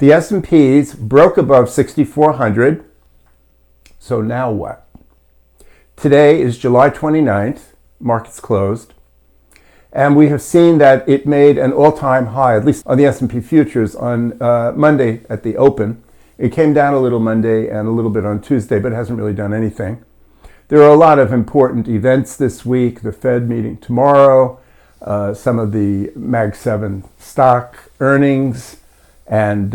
The S&Ps broke above 6,400. So now what? Today is July 29th. Markets closed. And we have seen that it made an all-time high, at least on the S&P futures, on Monday at the open. It came down a little Monday and a little bit on Tuesday, but it hasn't really done anything. There are a lot of important events this week. The Fed meeting tomorrow, some of the Mag 7 stock earnings, and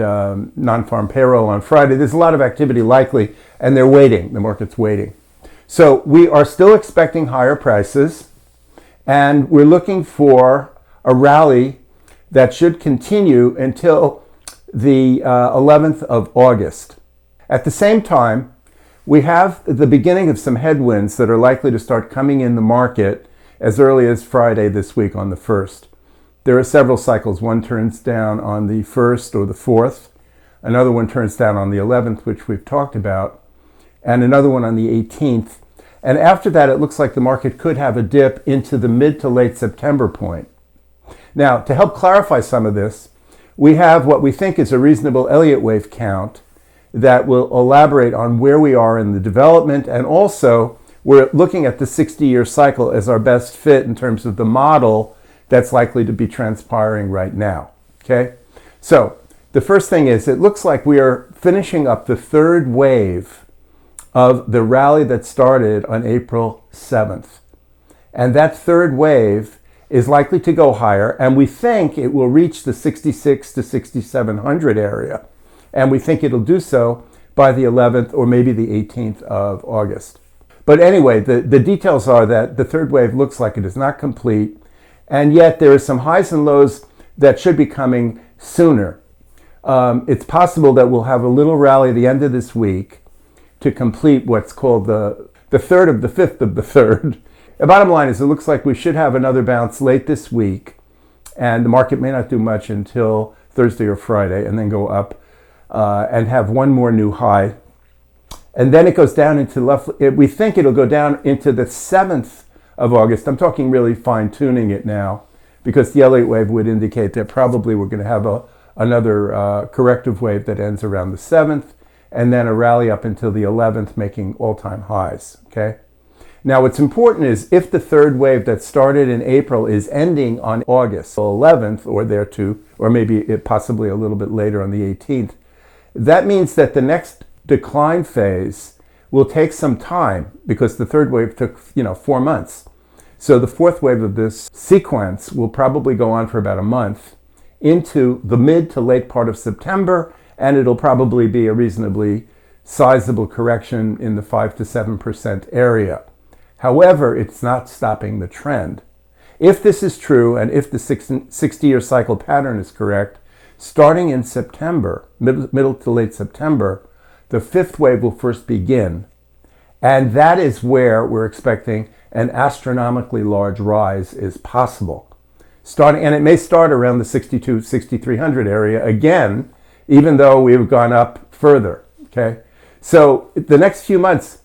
non-farm payroll on Friday. There's a lot of activity likely, and they're waiting. The market's waiting. So we are still expecting higher prices, and we're looking for a rally that should continue until the 11th of August. At the same time, we have the beginning of some headwinds that are likely to start coming in the market as early as Friday this week on the 1st. There are several cycles. One turns down on the 1st or the 4th. Another one turns down on the 11th, which we've talked about, and another one on the 18th. And after that, it looks like the market could have a dip into the mid to late September point. Now, to help clarify some of this, we have what we think is a reasonable Elliott wave count that will elaborate on where we are in the development, and also we're looking at the 60-year cycle as our best fit in terms of the model that's likely to be transpiring right now, okay? So the first thing is, it looks like we are finishing up the third wave of the rally that started on April 7th. And that third wave is likely to go higher, and we think it will reach the 66 to 6,700 area. And we think it'll do so by the 11th or maybe the 18th of August. But anyway, the details are that the third wave looks like it is not complete, and yet there are some highs and lows that should be coming sooner. It's possible that we'll have a little rally at the end of this week to complete what's called the third of the fifth of the third. The bottom line is, it looks like we should have another bounce late this week, and the market may not do much until Thursday or Friday, and then go up and have one more new high. And then it goes down into we think it'll go down into the 7th of August. I'm talking really fine-tuning it now, because the Elliott wave would indicate that probably we're going to have another corrective wave that ends around the 7th, and then a rally up until the 11th, making all-time highs, okay? Now, what's important is, if the third wave that started in April is ending on August 11th, or thereto, or maybe possibly a little bit later on the 18th, that means that the next decline phase will take some time, because the third wave took 4 months. So the fourth wave of this sequence will probably go on for about a month into the mid to late part of September, and it'll probably be a reasonably sizable correction in the 5 to 7% area. However, it's not stopping the trend. If this is true, and if the 60-year cycle pattern is correct, starting in September, middle to late September, the fifth wave will first begin. And that is where we're expecting an astronomically large rise is possible. And it may start around the 62, 6,300 area again, even though we've gone up further, okay? So the next few months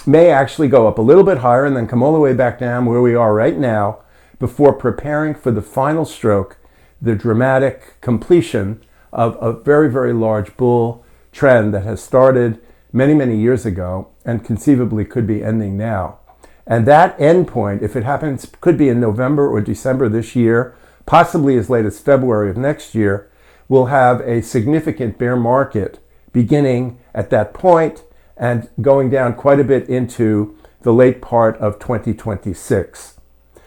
may actually go up a little bit higher and then come all the way back down where we are right now, before preparing for the final stroke, the dramatic completion of a very, very large bull trend that has started many, many years ago and conceivably could be ending now. And that end point, if it happens, could be in November or December this year, possibly as late as February of next year. We'll have a significant bear market beginning at that point and going down quite a bit into the late part of 2026.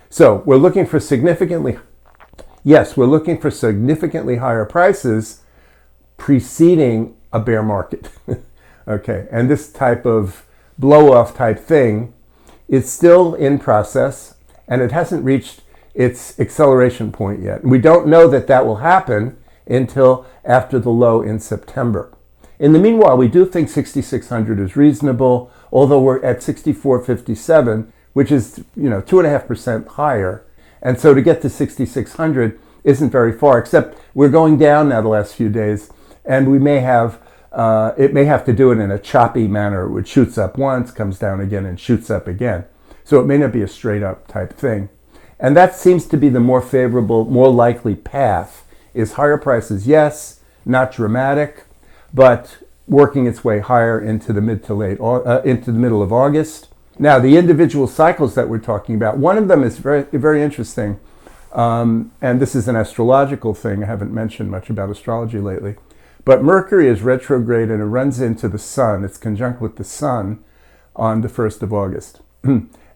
So we're looking for significantly higher prices preceding a bear market. Okay, and this type of blow-off type thing is still in process, and it hasn't reached its acceleration point yet. We don't know that will happen until after the low in September. In the meanwhile, we do think 6,600 is reasonable, although we're at 6,457, which is 2.5% higher. And so to get to 6,600 isn't very far, except we're going down now the last few days, and we may have it may have to do it in a choppy manner, which shoots up once, comes down again, and shoots up again. So it may not be a straight up type thing. And that seems to be the more favorable, more likely path, is higher prices, yes, not dramatic, but working its way higher into the into the middle of August. Now, the individual cycles that we're talking about, one of them is very, very interesting, and this is an astrological thing. I haven't mentioned much about astrology lately, but Mercury is retrograde and it runs into the Sun. It's conjunct with the Sun on the 1st of August.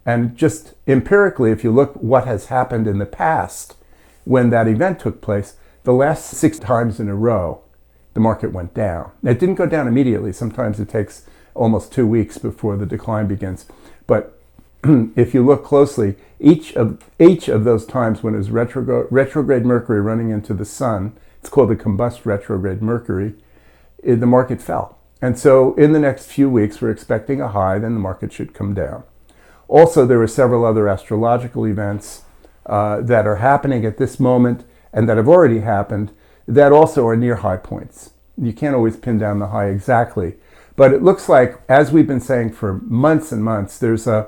And just empirically, if you look what has happened in the past when that event took place, the last 6 times in a row, the market went down. It didn't go down immediately. Sometimes it takes almost 2 weeks before the decline begins. But if you look closely, each of those times when it was retrograde Mercury running into the Sun, it's called the combust retrograde Mercury, the market fell. And so in the next few weeks, we're expecting a high, then the market should come down. Also, there are several other astrological events that are happening at this moment and that have already happened that also are near high points. You can't always pin down the high exactly, but it looks like, as we've been saying for months and months, there's a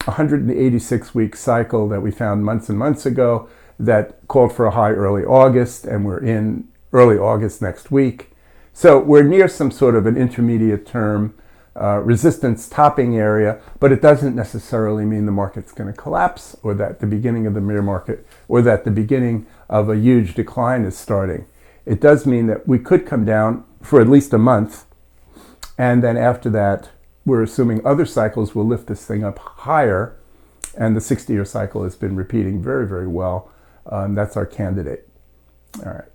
186-week cycle that we found months and months ago that called for a high early August, and we're in early August next week. So we're near some sort of an intermediate term resistance topping area, but it doesn't necessarily mean the market's going to collapse or that the beginning of the bear market or that the beginning of a huge decline is starting. It does mean that we could come down for at least a month, and then after that, we're assuming other cycles will lift this thing up higher, and the 60-year cycle has been repeating very, very well. That's our candidate. All right.